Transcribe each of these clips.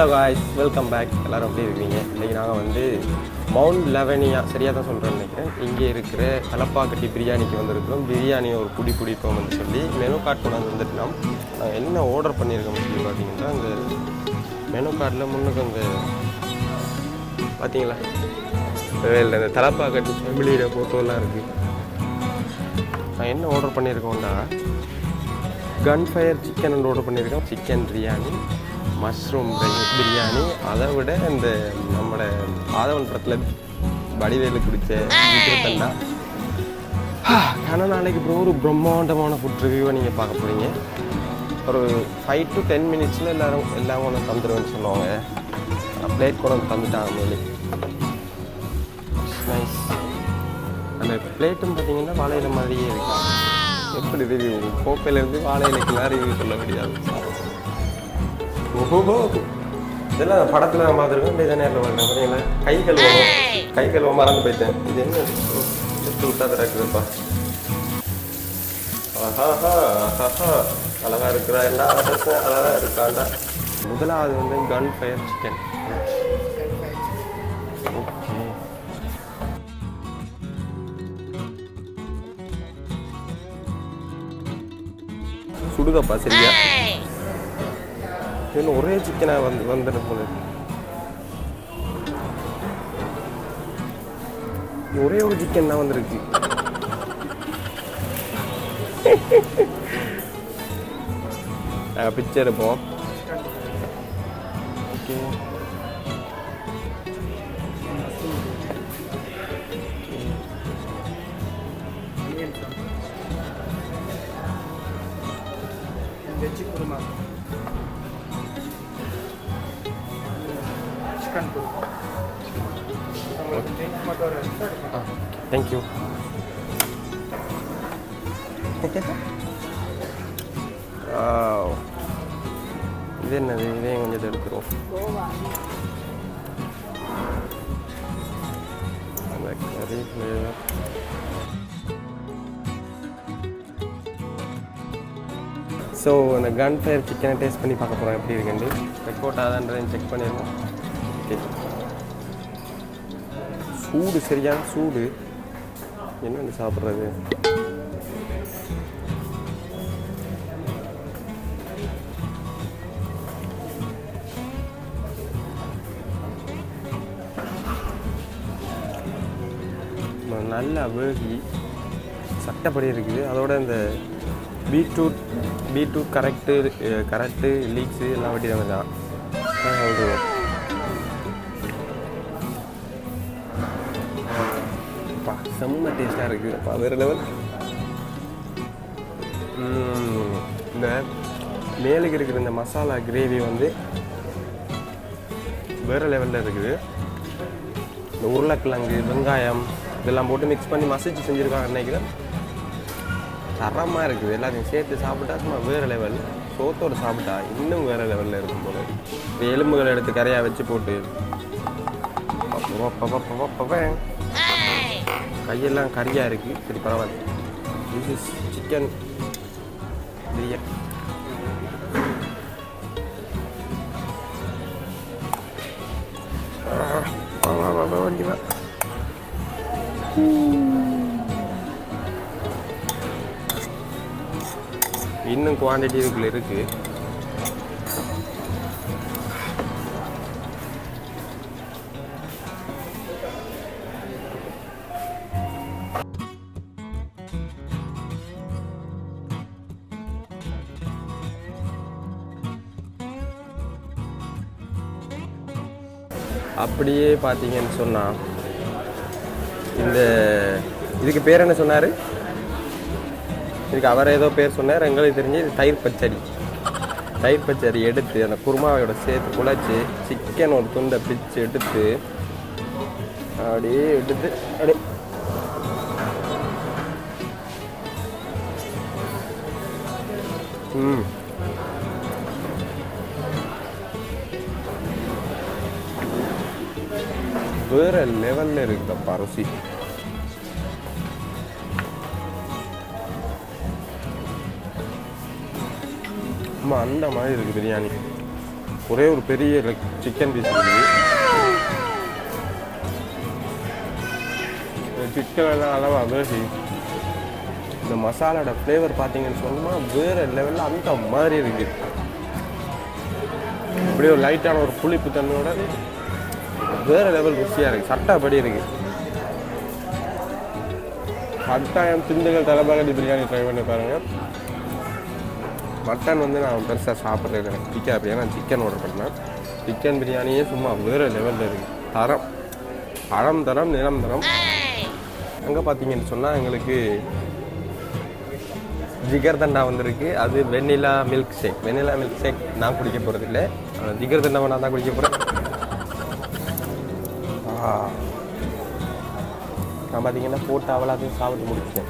Hello guys, welcome back. எல்லோரும் எப்படி இருக்கீங்க? இன்றைக்கி நாங்கள் வந்து மவுண்ட் லெவனியா, சரியாக தான் சொல்கிறேன்னு நினைக்கிறேன், இங்கே இருக்கிற தலப்பாக்கட்டி பிரியாணிக்கு வந்திருக்கிறோம். பிரியாணி ஒரு பிடிப்போம்னு சொல்லி மெனு கார்டு கொண்டு வந்துட்டோம். நாங்கள் என்ன ஆர்டர் பண்ணியிருக்கோம்னு சொல்லி பார்த்தீங்கன்னா, அந்த மெனு கார்டில் முன்னுக்கு அந்த பார்த்தீங்களா இல்லை, இந்த தலப்பாக்கட்டி ஃபேமிலியோட ஃபோட்டோலாம் இருக்குது. நான் என்ன ஆர்டர் பண்ணியிருக்கோம்னா, கன் ஃபயர் சிக்கன் ஆர்டர் பண்ணியிருக்கோம். சிக்கன் பிரியாணி, மஷ்ரூம் பிரியாணி, அதை விட இந்த நம்மளோட ஆதவன் படத்தில் வடிவேலு குடித்த ஜிகர்தண்டா. ஆனால் நாளைக்கு அப்புறம் ஒரு பிரம்மாண்டமான ஃபுட் ரிவ்யூவை நீங்கள் பார்க்க போகிறீங்க. ஒரு 5 to 10 minutes எல்லாம் கொண்டு தந்துடுவேன்னு சொல்லுவாங்க. பிளேட் கொண்டு வந்து தந்துட்டாங்க. மொழி நைஸ். அந்த பிளேட்டும் பார்த்தீங்கன்னா வாழை இலை மாதிரியே இருக்கு. எப்படி ரிவ்யூ? கோப்பையிலேருந்து வாழை இலைக்குலாம் ரிவ்யூ சொல்ல முடியாது. ஓஹோ, இதெல்லாம் படத்தில் நான் பார்த்துருக்கேன். இதை நேரில் பார்த்தேன். பார்த்தீங்களா, கை கழுவ மறந்து போயிட்டேன். இது என்ன எடுத்து விட்டாத இருக்குதுப்பா. ஆஹாஹா ஆஹாஹா, அழகாக இருக்கிறா. எல்லா ட்ரெஸ்ஸும் அழகாக இருக்காண்டா. முதலாவது வந்து கன் ஃபயர் சிக்கன். ஓகே, சுடுதப்பா சரியா? இன்னும் ஒரே சிக்கனாக வந்துடும் போல. ஒரே ஒரு சிக்கன் தான் வந்திருக்கு. பிக்சர் இருப்போம். Okay, thank you. இது என்னது? இதையும் கொஞ்சம் எடுத்துருவோம். அந்த கறி ஃப்ளேவர். ஸோ அந்த கன் ஃபயர் சிக்கனை டேஸ்ட் பண்ணி பார்க்க போகிறோம் எப்படி இருக்குன்னு. ரெக்கார்ட் ஆகுதான்றதையும் செக் பண்ணிடுவோம். ஓகே, சூடு சரியான சூடு. என்னென்னு சாப்பிட்றது? நல்லா வேகி சட்டப்படி இருக்குது. அதோட இந்த பீட்ரூட் கரெக்டு லீக்ஸு எல்லாம் வட்டி தான் தான் சொல்லுவோம். செம்ம டேஸ்டாக இருக்குது. அப்போ வேறு லெவல். இந்த மேலுக்கு இருக்கிற இந்த மசாலா கிரேவி வந்து வேறு லெவலில் இருக்குது. இந்த உருளைக்கிழங்கு, வெங்காயம் இதெல்லாம் போட்டு மிக்ஸ் பண்ணி மசிச்சு செஞ்சுருக்காங்க நினைக்கிறேன். தரமாக இருக்குது. எல்லாத்தையும் சேர்த்து சாப்பிட்டா சும்மா வேறு லெவல். சோத்தோடு சாப்பிட்டா இன்னும் வேறு லெவலில் இருக்கும் போல. எலும்புகளை எடுத்து கரையாக வச்சு போட்டு கையெல்லாம் கறியாக இருக்குது. சரி, பரவாயில்ல. This is chicken biryani. இன்னும் குவான்டிட்டி இதுக்குள்ள இருக்குது. அப்படியே பார்த்தீங்கன்னு சொன்னால், இதுக்கு பேர் என்ன சொன்னார்? இதுக்கு அவர் ஏதோ பேர் சொன்னார். எங்களுக்கு தெரிஞ்சு இது தயிர் பச்சடி எடுத்து அந்த குருமாவோட சேர்த்து குழச்சி சிக்கன் ஒரு துண்டை பிச்சு எடுத்து அப்படியே வேறு லெவலில் இருக்குதப்பா ருசி. அந்த மாதிரி இருக்குது பிரியாணி. ஒரே ஒரு பெரிய சிக்கன் பீஸ் இருக்குது. சிக்கன் எல்லாம் அளவாக வேசி இந்த மசாலோட ஃப்ளேவர் பார்த்தீங்கன்னு சொன்னால் வேறு லெவலில் அந்த மாதிரி இருக்குது. அப்படியே ஒரு லைட்டான ஒரு புளிப்பு தன்மையோட வேறு லெவல் ருசியாக இருக்குது. சட்டாப்படி இருக்குது. கட்டாயம் திண்டுக்கல் தலப்பாக்கட்டி பிரியாணி ட்ரை பண்ணி பாருங்கள். மட்டன் வந்து நான் பெருசாக சாப்பிட்றது எனக்கு பிடிக்காது. ஏன்னா சிக்கன் ஆர்டர் பண்ணேன். சிக்கன் பிரியாணியே சும்மா வேறு லெவலில் இருக்குது. தரம் பழம் தரம் நிலம் தரம். அங்கே பார்த்தீங்கன்னு சொன்னால் எங்களுக்கு ஜிகர்தண்டா வந்திருக்கு. அது வெண்ணிலா மில்க் ஷேக். வெண்ணிலா மில்க் ஷேக் நான் குடிக்க போகிறது இல்லை. ஜிகர்தண்டாவை நான் தான் குடிக்க போகிறேன். நான் பார்த்தீங்கன்னா போட்டு அவ்வளோத்தையும் சாப்பிட்டு முடிச்சேன்.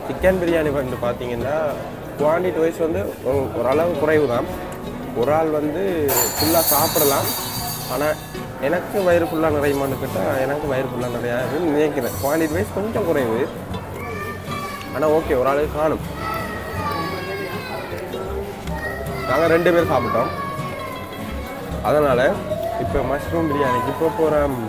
சிக்கன் பிரியாணி வந்து பார்த்தீங்கன்னா குவான்டிட்டி வைஸ் வந்து ஓரளவு குறைவு தான். ஒரு ஆள் வந்து ஃபுல்லாக சாப்பிடலாம். ஆனால் எனக்கு வயிறு ஃபுல்லாக நிறையுமான்னு கேட்டால் எனக்கு வயிறு ஃபுல்லாக நிறையாதுன்னு நினைக்கிறேன். குவான்டிட்டி வைஸ் கொஞ்சம் குறைவு. ஆனால் ஓகே, ஒரு ஆளுக்கு காணும். நாங்கள் 2 பேர் சாப்பிட்டோம். அதனால் இப்போ மஷ்ரூம் பிரியாணிக்கு இப்போ போகிறோம்.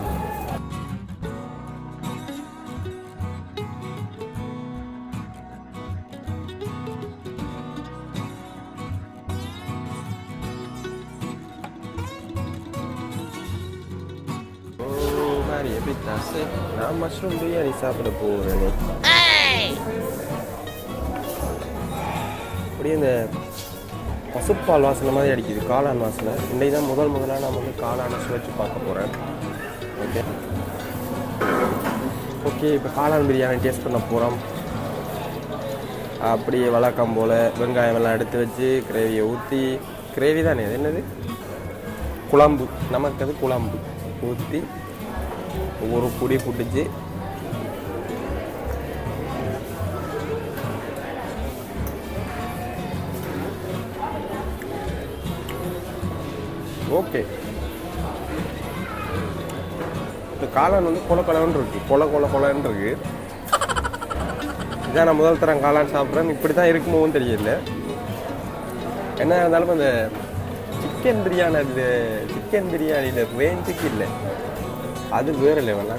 நான் மஷ்ரூம் பிரியாணி சாப்பிட போகிறேனே. அப்படியே இந்த பசுப்பால் வாசனை மாதிரி அடிக்குது. காளான் வாசனை. இன்றைக்கு தான் முதலாக நான் வந்து காளானை சுவைச்சு பார்க்க போகிறேன். ஓகே இப்போ காளான் பிரியாணி டேஸ்ட் பண்ண போகிறோம். அப்படியே வழக்கம் போல் வெங்காயம் எல்லாம் எடுத்து வச்சு கிரேவியை ஊற்றி, கிரேவி தானே அது என்னது, குழம்பு, நமக்கு அது குழம்பு ஊற்றி ஒரு பொடி புட்டிச்சு ஓகே. இந்த காளான் வந்து கொலன்னு இருக்கு. கொலன்னு இருக்கு. இதான் நான் முதல் தரம் காளான் சாப்பிட்றேன். இப்படி தான் இருக்குமோன்னு தெரியல. என்ன இருந்தாலும் அந்த சிக்கன் பிரியாணியில் ரேஞ்சுக்கு இல்லை. அது வேறு லெவலா.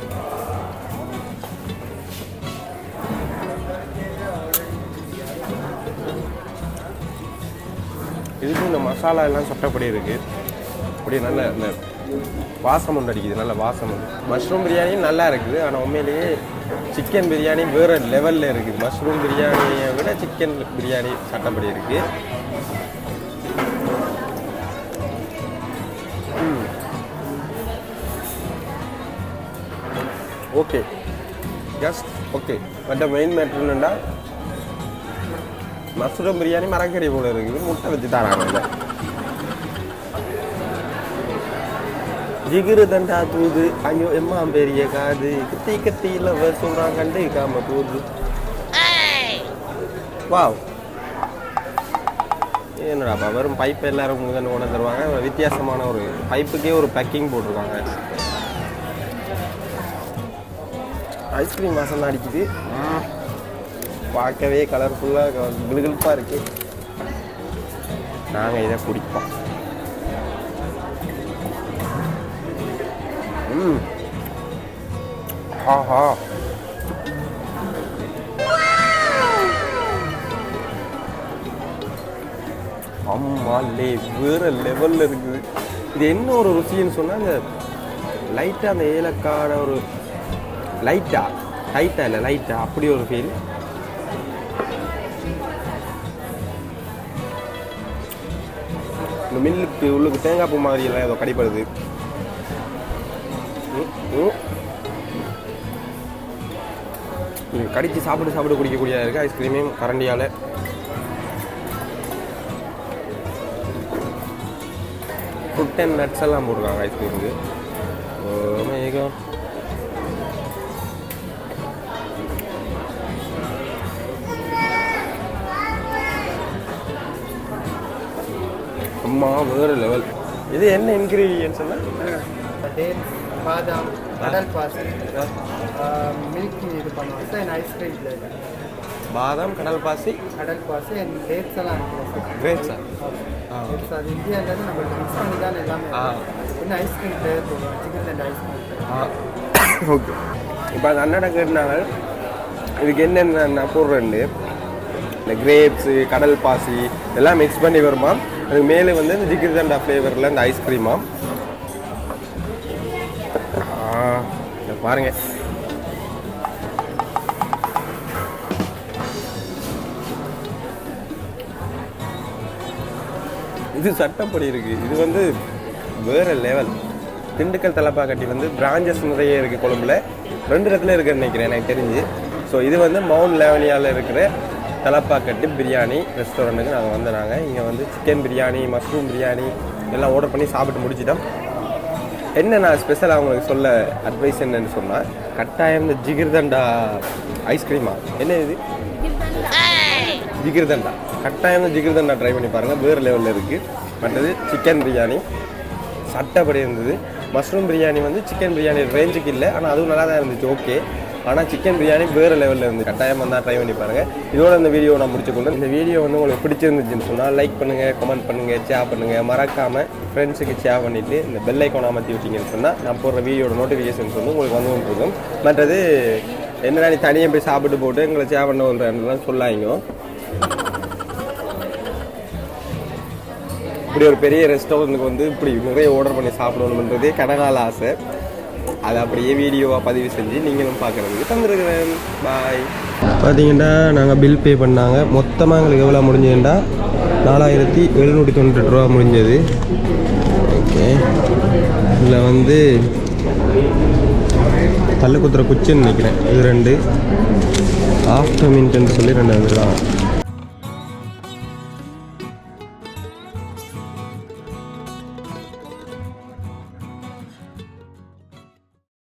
இதுக்கும் இந்த மசாலா எல்லாம் சட்டப்படி இருக்குது. அப்படியே நல்ல இந்த வாசம் ஒன்று அடிக்குது. நல்ல வாசம் ஒன்று. மஷ்ரூம் பிரியாணியும் நல்லா இருக்குது. ஆனால் உண்மையிலேயே சிக்கன் பிரியாணி வேறு லெவலில் இருக்குது. மஷ்ரூம் பிரியாணியை விட சிக்கன் பிரியாணி சட்டப்படி இருக்குது. Okay, just okay. But main matter என்னென்னா மஷ்ரூம் பிரியாணி மரக்கறி போல இருக்குது. முட்டை வச்சு தராங்க. இல்லை ஜிகிரு தண்டா தூது. ஐயோ எம்மா பெரிய காது கத்தியில் சொல்கிறாங்க. கண்டு காம தூது. வாவ், என்னடாப்பா வெறும் பைப் எல்லாரும் முதல் கொண்டு தருவாங்க. வித்தியாசமான ஒரு பைப்புக்கே ஒரு பேக்கிங் போட்டிருக்காங்க. ஐஸ்கிரீம் வாசம் தான் அடிக்குது. பார்க்கவே கலர்ஃபுல்லாக கிளுகிழுப்பாக இருக்குது. நாங்கள் இதை குடிப்போம். ஆஹா, அம்மாலே வேறு லெவலில் இருக்குது. இது என்ன ஒரு ருசின்னு சொன்னால் இந்த லைட்டாக அந்த ஏலக்கான ஒரு லைட்டாக இல்லை லைட்டாக அப்படி ஒரு ஃபீல். இந்த மில்லுக்கு உள்ளுக்கு தேங்காய் பூ மாதிரி எல்லாம் ஏதோ கடிப்படுது. கடிச்சு சாப்பிட்டு குடிக்கக்கூடியதாக இருக்குது. ஐஸ்கிரீமையும் கரண்டியால் ஃப்ரூட் அண்ட் நட்ஸ் எல்லாம் போட்டிருக்காங்க ஐஸ்கிரீமுக்கு. மேகம் அம்மா வேறு லெவல். இது என்ன இன்க்ரீடியன்ஸ் பாதாம், கடல் பாசி, மில்க் இது பண்ணுவோம். Ice cream flavour. பாதாம் கடல் பாசி அண்ட் டேட்ஸ் எல்லாம் கிரேப்ஸா அது இந்தியாவிலேருந்து நம்ம மிக்ஸ் பண்ணி தான் எல்லாமே இன்னும் ஐஸ்கிரீம் ஃப்ளேவர் போடுவோம் சிக்கன் அண்ட் ஐஸ்கிரீம். ஓகே. இப்போ அந்த அண்ணாட கேட்டாங்க இதுக்கு என்னென்ன நான் போடுறேன்னு. இந்த கிரேப்ஸு கடல் பாசி எல்லாம் மிக்ஸ் பண்ணி வருமா. அதுக்கு மேலே வந்து இந்த ஜிகிர்தண்டா ஃப்ளேவரில் இந்த ஐஸ்கிரீமா பாருங்க. இது சட்டப்படி இருக்குது. இது வந்து வேறு லெவல். திண்டுக்கல் தலப்பாக்கட்டி வந்து பிரான்ச்சஸ் நிறைய இருக்குது கொழும்புல. 2 இடத்துல இருக்குன்னு நினைக்கிறேன் எனக்கு தெரிஞ்சு. ஸோ இது வந்து மவுண்ட் லாவனியாவில் இருக்கிற தலப்பாக்கட்டி பிரியாணி ரெஸ்டாரண்ட்டுக்கு நாங்கள் வந்தோம். இங்கே வந்து சிக்கன் பிரியாணி, மஷ்ரூம் பிரியாணி எல்லாம் ஆர்டர் பண்ணி சாப்பிட்டு முடிச்சிட்டோம். என்ன நான் ஸ்பெஷலாக அவங்களுக்கு சொல்ல அட்வைஸ் என்னன்னு சொன்னால், கட்டாயம் இந்த ஜிகிர்தண்டா ஐஸ்கிரீமா என்ன இது ஜிகிர்தண்டா கட்டாயம் ஜிகிர்தண்டா ட்ரை பண்ணி பாருங்கள். வேறு லெவலில் இருக்குது. மற்றது சிக்கன் பிரியாணி சட்டப்படி இருந்தது. மஷ்ரூம் பிரியாணி வந்து சிக்கன் பிரியாணி ரேஞ்சுக்கு இல்லை, ஆனால் அதுவும் நல்லா தான் இருந்துச்சு. ஓகே. ஆனால் சிக்கன் பிரியாணி வேறு லெவலில் இருந்து கட்டாயம் வந்தால் ட்ரை பண்ணி பாருங்கள். இதோட இந்த வீடியோ நான் முடிச்சுக்கொண்டு, இந்த வீடியோ வந்து உங்களுக்கு பிடிச்சிருந்துச்சுன்னு சொன்னால் லைக் பண்ணுங்கள், கமெண்ட் பண்ணுங்கள், ஷேர் பண்ணுங்கள். மறக்காமல் ஃப்ரெண்ட்ஸுக்கு ஷேர் பண்ணிவிட்டு இந்த பெல் ஐக்கான் அமர்த்தி விட்டீங்கன்னு சொன்னால் நான் போடுற வீடியோட நோட்டிஃபிகேஷன்ஸ் வந்து உங்களுக்கு வந்து கொண்டிருக்கும். மற்றது என்னடா நீ தனியாக போய் சாப்பிட்டு போட்டு எங்களை ஷேர் பண்ண சொல்கிறேன்லாம் சொல்லாங்க. இப்படி ஒரு பெரிய ரெஸ்டாரண்ட்டுக்கு வந்து இப்படி நிறைய ஆர்டர் பண்ணி சாப்பிடணுன்றதே கடகால ஆசை. அதை அப்படியே வீடியோவாக பதிவு செஞ்சு நீங்களும் பார்க்குறதுக்கு தந்துருக்கிறேன். பாய். பார்த்தீங்கன்னா நாங்கள் பில் பே பண்ணாங்க. மொத்தமாக எங்களுக்கு எவ்வளோ முடிஞ்சதுன்னா 4798 ரூபா முடிஞ்சது. ஓகே. இதில் வந்து பல்லு குத்துற குச்சின்னு நினைக்கிறேன். இது 2 ஆஃப்டர் மின்ட்டுன்னு சொல்லி 2 வந்துருக்காங்க.